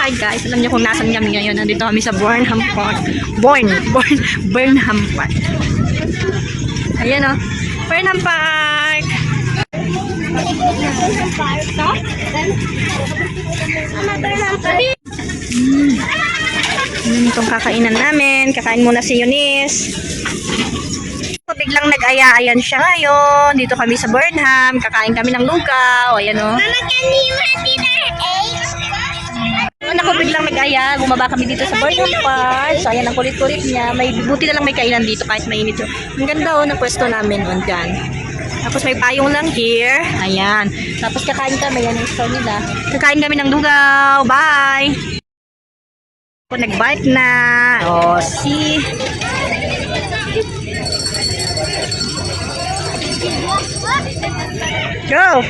Hi guys, alam niyo kung nasan kami ngayon? Nandito kami sa Burnham Park. Burnham Park. Ayan o, Burnham Park. Itong kakainan namin. Kakain muna si Eunice. Biglang nag-aya-ayan siya ngayon. Dito kami sa Burnham. Kakain kami ng lugaw. Ayan o. Mama, can you have dinner eggs? Ako biglang nag-aya. Bumaba kami dito sa Burnham Park. So ayan ang kulit-kulit niya. Buti na lang may kainan dito kahit mainit. So, ang ganda o ng pwesto namin on dyan. Tapos may payong lang here. Ayan. Tapos kakain kami. Yan ang store nila. Kakain kami ng lugaw. Bye! Nag-bike na. O, see? Go!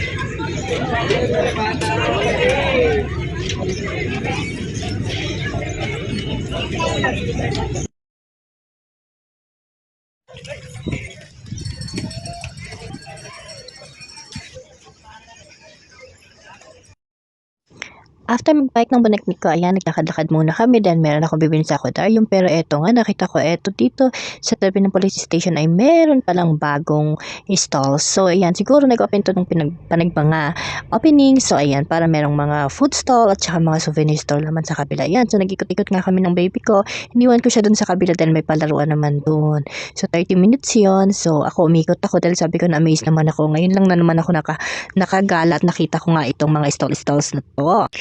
After mag-bike ng boneknik ko, ayan, nagkakad-lakad muna kami dahil meron akong bibili sa aquarium. Pero eto nga, nakita ko eto dito sa tabi ng police station ay meron palang bagong stall. So ayan, siguro nag-open to ng panagbanga opening. So ayan, para merong mga food stall at saka mga souvenir stall naman sa kabila. Ayan, so nag-ikot-ikot nga kami ng baby ko. Iniwan ko siya dun sa kabila dahil may palaruan naman dun. So 30 minutes yon. So ako umikot ako dahil sabi ko na-amaze naman ako. Ngayon lang na naman ako nakagala at nakita ko nga itong mga stalls na to.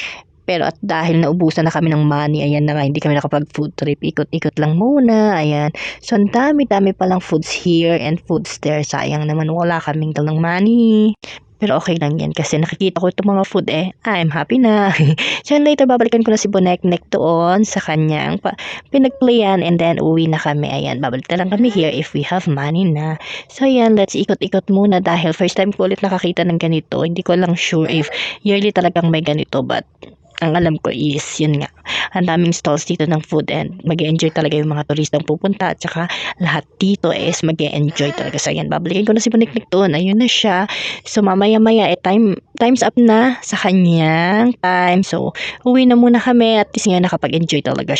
Pero at dahil naubusan na kami ng money, ayan na nga, hindi kami nakapag-food trip. Ikot-ikot lang muna, ayan. So, ang dami-dami palang foods here and foods there. Sayang naman, wala kaming talang money. Pero okay lang yan kasi nakikita ko itong mga food I'm happy na. So, later, babalikan ko na si Boneknek doon sa kanyang pinagplayan and then uwi na kami. Ayan, babalik na lang kami here if we have money na. So, ayan, let's ikot-ikot muna dahil first time ko ulit nakakita ng ganito. Hindi ko lang sure if yearly talagang may ganito, but ang alam ko is, yun nga, ang daming stalls dito ng food and mag-e-enjoy talaga yung mga turistang pupunta at saka lahat dito is mag-e-enjoy talaga. So, ayan, babalikin ko na si Boneknek doon. Ayun na siya. So, mamaya-maya, time's up na sa kanyang time. So, uwi na muna kami at least nga nakapag-enjoy talaga siya.